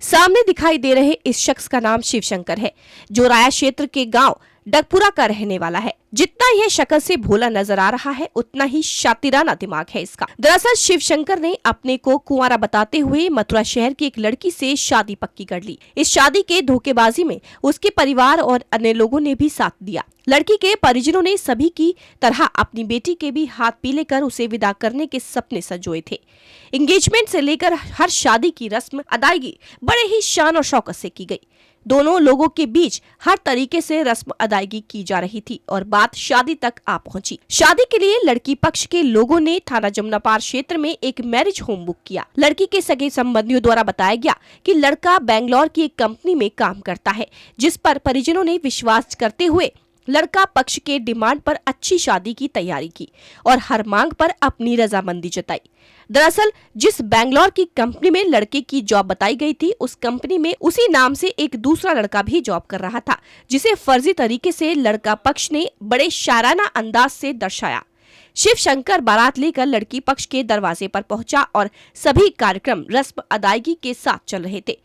सामने दिखाई दे रहे इस शख्स का नाम शिवशंकर है, जो राया क्षेत्र के गांव डगपुरा का रहने वाला है। जितना यह शक्ल से भोला नजर आ रहा है, उतना ही शातिराना दिमाग है इसका। दरअसल शिवशंकर ने अपने को कुंवारा बताते हुए मथुरा शहर की एक लड़की से शादी पक्की कर ली। इस शादी के धोखेबाजी में उसके परिवार और अन्य लोगों ने भी साथ दिया। लड़की के परिजनों ने सभी की तरह अपनी बेटी के भी हाथ पीले कर उसे विदा करने के सपने संजोए थे। एंगेजमेंट से लेकर हर शादी की रस्म अदायगी बड़े ही शान और शौकत से की गई। दोनों लोगों के बीच हर तरीके से रस्म अदायगी की जा रही थी और बात शादी तक आ पहुंची। शादी के लिए लड़की पक्ष के लोगों ने थाना जमुनापार क्षेत्र में एक मैरिज होम बुक किया। लड़की के सगे संबंधियों द्वारा बताया गया कि लड़का बेंगलोर की एक कंपनी में काम करता है, जिस पर परिजनों ने विश्वास करते हुए लड़का पक्ष के डिमांड पर अच्छी शादी की तैयारी की और हर मांग पर अपनी रजामंदी जताई। दरअसल जिस बेंगलोर की कंपनी में लड़के की जॉब बताई गई थी, उस कंपनी में उसी नाम से एक दूसरा लड़का भी जॉब कर रहा था, जिसे फर्जी तरीके से लड़का पक्ष ने बड़े शाराना अंदाज से दर्शाया। शिवशंकर बारात लेकर लड़की पक्ष के दरवाजे पर पहुंचा और सभी कार्यक्रम रस्म अदायगी के साथ चल रहे थे।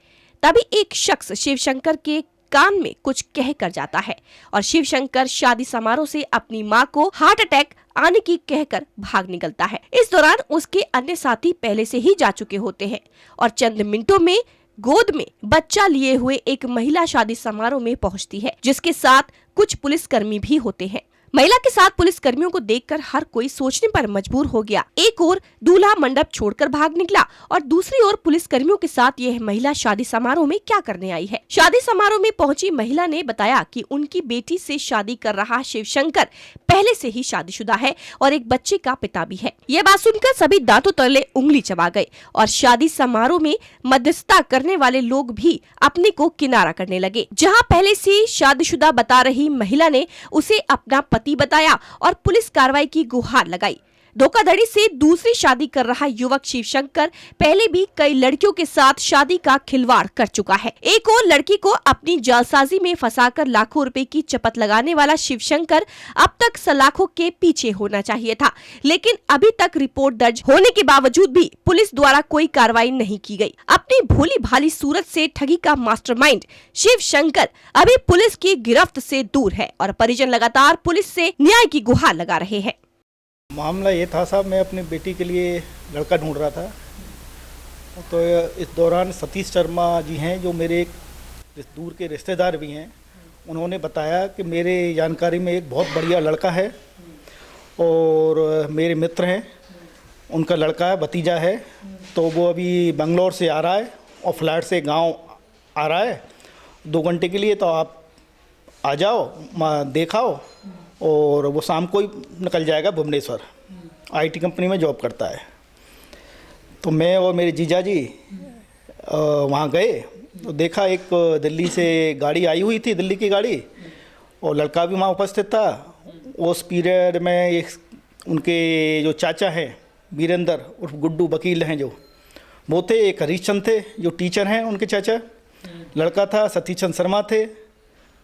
तभी एक शख्स शिवशंकर के कान में कुछ कह कर जाता है और शिवशंकर शादी समारोह से अपनी मां को हार्ट अटैक आने की कहकर भाग निकलता है। इस दौरान उसके अन्य साथी पहले से ही जा चुके होते हैं और चंद मिनटों में गोद में बच्चा लिए हुए एक महिला शादी समारोह में पहुंचती है, जिसके साथ कुछ पुलिसकर्मी भी होते हैं। महिला के साथ पुलिस कर्मियों को देखकर हर कोई सोचने पर मजबूर हो गया। एक ओर दूल्हा मंडप छोड़कर भाग निकला और दूसरी ओर पुलिस कर्मियों के साथ यह महिला शादी समारोह में क्या करने आई है। शादी समारोह में पहुंची महिला ने बताया कि उनकी बेटी से शादी कर रहा शिवशंकर पहले से ही शादीशुदा है और एक बच्चे का पिता भी है। यह बात सुनकर सभी दांतों तले उंगली चबा गए और शादी समारोह में मध्यस्थता करने वाले लोग भी अपने को किनारा करने लगे। जहाँ पहले से शादीशुदा बता रही महिला ने उसे अपना पति बताया और पुलिस कार्रवाई की गुहार लगाई। धोखाधड़ी से दूसरी शादी कर रहा युवक शिवशंकर पहले भी कई लड़कियों के साथ शादी का खिलवाड़ कर चुका है। एक और लड़की को अपनी जालसाजी में फंसाकर लाखों रुपए की चपत लगाने वाला शिवशंकर अब तक सलाखों के पीछे होना चाहिए था, लेकिन अभी तक रिपोर्ट दर्ज होने के बावजूद भी पुलिस द्वारा कोई कार्रवाई नहीं की गई। अपनी भोली भाली सूरत से ठगी का मास्टरमाइंड शिवशंकर अभी पुलिस की गिरफ्त से दूर है और परिजन लगातार पुलिस से न्याय की गुहार लगा रहे हैं। मामला ये था साहब, मैं अपनी बेटी के लिए लड़का ढूंढ रहा था, तो इस दौरान सतीश शर्मा जी हैं जो मेरे एक दूर के रिश्तेदार भी हैं। उन्होंने बताया कि मेरे जानकारी में एक बहुत बढ़िया लड़का है और मेरे मित्र हैं, उनका लड़का है, भतीजा है, तो वो अभी बंगलौर से आ रहा है और फ्लाइट से गांव आ रहा है 2 घंटे के लिए, तो आप आ जाओ, देखाओ, और वो शाम को ही निकल जाएगा भुवनेश्वर। आईटी कंपनी में जॉब करता है। तो मैं और मेरे जीजा जी वहाँ गए तो देखा एक दिल्ली से गाड़ी आई हुई थी, दिल्ली की गाड़ी, और लड़का भी वहाँ उपस्थित था। उस पीरियड में एक उनके जो चाचा हैं वीरेंद्र उर्फ गुड्डू वकील हैं, जो वो थे, एक हरीशचंद थे जो टीचर हैं उनके चाचा, लड़का था सतीश चंद्र शर्मा थे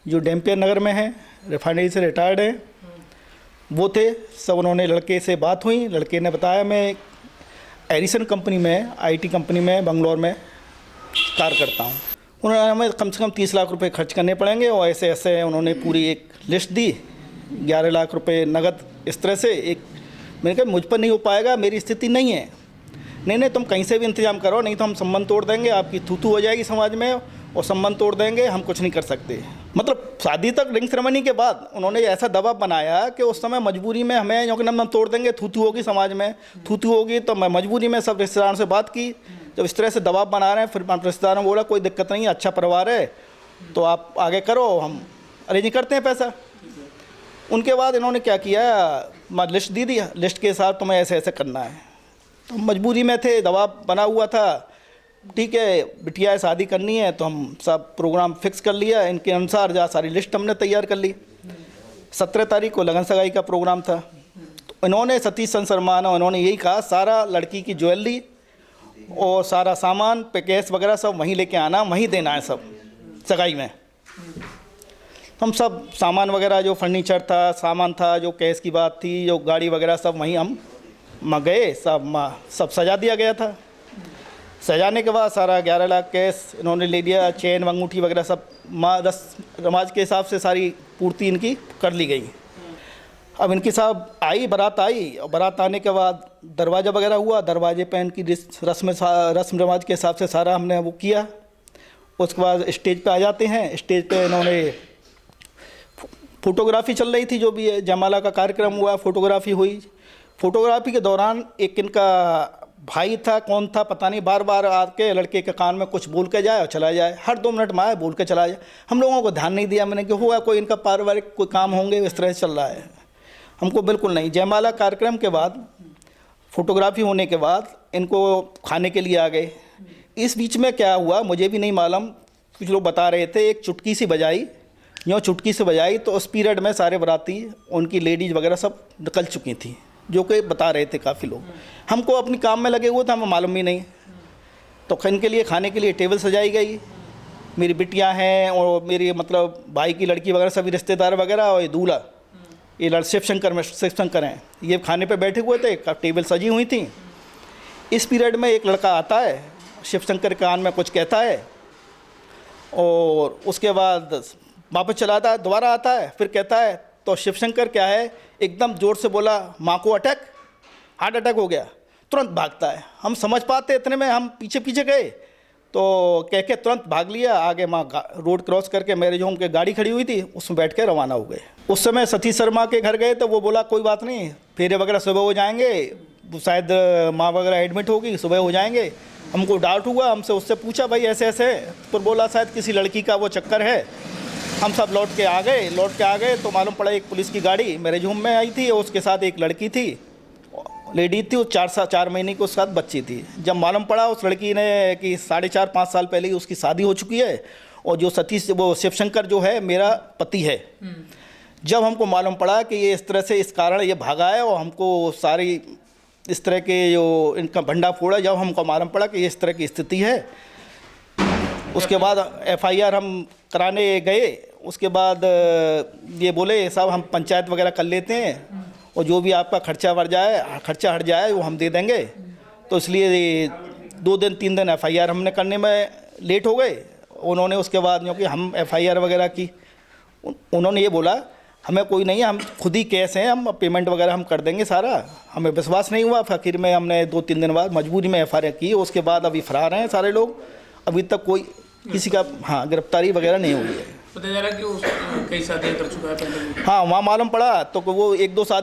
जो डैम्पियर नगर में हैं, रिफाइनरी से रिटायर्ड हैं, वो थे सब। उन्होंने लड़के से बात हुई, लड़के ने बताया मैं एरिसन कंपनी में, आईटी कंपनी में बंगलौर में कार्य करता हूँ। उन्होंने हमें कम से कम 30 लाख रुपए खर्च करने पड़ेंगे और ऐसे ऐसे उन्होंने पूरी एक लिस्ट दी, 11 लाख रुपए नगद इस तरह से। एक मैंने कहा मुझ पर नहीं हो पाएगा, मेरी स्थिति नहीं है। नहीं तुम कहीं से भी इंतजाम करो, नहीं तो हम संबंध तोड़ देंगे, आपकी थू हो जाएगी समाज में और संबंध तोड़ देंगे, हम कुछ नहीं कर सकते। मतलब शादी तक रिंग सेरेमनी के बाद उन्होंने ऐसा दबाव बनाया कि उस समय मजबूरी में हमें जो कि हम तोड़ देंगे, थू होगी समाज में, थू होगी, तो मैं मजबूरी में सब रिश्तेदारों से बात की। जब इस तरह से दबाव बना रहे हैं, फिर रिश्तेदारों ने बोला कोई दिक्कत नहीं है, अच्छा परिवार है, तो आप आगे करो, हम अरेंज करते हैं पैसा। उनके बाद इन्होंने क्या किया, लिस्ट दी, लिस्ट के हिसाब तुम्हें ऐसे ऐसे करना है। तो मजबूरी में थे, दबाव बना हुआ था। ठीक है, बिटिया शादी करनी है, तो हम सब प्रोग्राम फिक्स कर लिया, इनके अनुसार जा सारी लिस्ट हमने तैयार कर ली। 17 तारीख को लगन सगाई का प्रोग्राम था। तो इन्होंने सतीश चंद्र शर्मा ने उन्होंने यही कहा, सारा लड़की की ज्वेलरी और सारा सामान पे कैश वगैरह सब वहीं लेके आना, वहीं देना है सब सगाई में। हम सब सामान वगैरह जो फर्नीचर था, सामान था, जो कैश की बात थी, जो गाड़ी वगैरह सब वहीं हम गए, सब सजा दिया गया था। सजाने के बाद सारा 11 लाख कैश इन्होंने ले लिया, चेन अंगूठी वगैरह सब समाज के हिसाब से सारी पूर्ति इनकी कर ली गई। अब इनकी साहब आई, बारात आई, और बारात आने के बाद दरवाज़ा वगैरह हुआ, दरवाजे पे इनकी रस्म रिवाज के हिसाब से सारा हमने वो किया। उसके बाद स्टेज पे आ जाते हैं। स्टेज पे इन्होंने फोटोग्राफी चल रही थी, जो भी है जयमाला का कार्यक्रम हुआ, फोटोग्राफी हुई। फोटोग्राफी के दौरान एक इनका भाई था, कौन था पता नहीं, बार बार आके लड़के के कान में कुछ बोल के जाए और चला जाए, हर 2 मिनट में आए बोल के चला जाए। हम लोगों को ध्यान नहीं दिया, मैंने कि हुआ कोई इनका पारिवारिक कोई काम होंगे, इस तरह से चल रहा है। हमको बिल्कुल नहीं। जयमाला कार्यक्रम के बाद फोटोग्राफी होने के बाद इनको खाने के लिए आ गए। इस बीच में क्या हुआ मुझे भी नहीं मालूम, कुछ लोग बता रहे थे, एक चुटकी सी बजाई, यूँ चुटकी से बजाई, तो उस पीरियड में सारे बाराती उनकी लेडीज़ वगैरह सब निकल चुकी थी, जो कि बता रहे थे काफ़ी लोग। हमको अपनी काम में लगे हुए थे, हमें मालूम ही नहीं। तो इनके लिए खाने के लिए टेबल सजाई गई। मेरी बिटियां हैं और मेरी मतलब भाई की लड़की वगैरह सभी रिश्तेदार वगैरह, और ये दूल्हा, ये शिवशंकर हैं, ये खाने पे बैठे हुए थे, टेबल सजी हुई थी। इस पीरियड में एक लड़का आता है, शिवशंकर के कान में कुछ कहता है, और उसके बाद वापस चला आता है, दोबारा आता है, फिर कहता है। तो शिवशंकर क्या है, एकदम ज़ोर से बोला, माँ को अटैक, हार्ट अटैक हो गया, तुरंत भागता है। हम समझ पाते, इतने में हम पीछे पीछे गए, तो कह के तुरंत भाग लिया आगे। माँ रोड क्रॉस करके मैरिज होम के गाड़ी खड़ी हुई थी, उसमें बैठ के रवाना हो गए। उस समय सतीश शर्मा के घर गए तो वो बोला कोई बात नहीं, फेरे वगैरह सुबह हो जाएंगे, शायद माँ वगैरह एडमिट होगी, सुबह हो जाएंगे। हमको डाउट हुआ, हमसे उससे पूछा भाई ऐसे ऐसे, तो बोला शायद किसी लड़की का वो चक्कर है। हम सब लौट के आ गए तो मालूम पड़ा एक पुलिस की गाड़ी मैरिज होम में आई थी, और उसके साथ एक लड़की थी, लेडी थी, वो 4 महीने की उसके साथ बच्ची थी। जब मालूम पड़ा उस लड़की ने कि 4.5-5 साल पहले ही उसकी शादी हो चुकी है, और जो सतीश वो शिवशंकर जो है मेरा पति है। जब हमको मालूम पड़ा कि ये इस तरह से इस कारण ये भागा है, और हमको सारी इस तरह के जो इनका भंडा फोड़ा, जब हमको मालूम पड़ा कि इस तरह की स्थिति है, उसके बाद FIR हम कराने गए। उसके बाद ये बोले साहब हम पंचायत वगैरह कर लेते हैं, और जो भी आपका खर्चा हट जाए वो हम दे देंगे। तो इसलिए 2 दिन 3 दिन FIR हमने करने में लेट हो गए। उन्होंने उसके बाद क्योंकि हम FIR वगैरह की, उन्होंने ये बोला हमें कोई नहीं, हम खुद ही केस हैं, हम पेमेंट वगैरह हम कर देंगे सारा। हमें विश्वास नहीं हुआ, आखिर में हमने 2-3 दिन बाद मजबूरी में FIR की। उसके बाद अभी फरार हैं सारे लोग, अभी तक कोई किसी का गिरफ्तारी वगैरह नहीं हुई है। पता चला कि कई शादियाँ कर चुका है पहले। हाँ, वहाँ मालूम पड़ा तो वो 1-2 शादी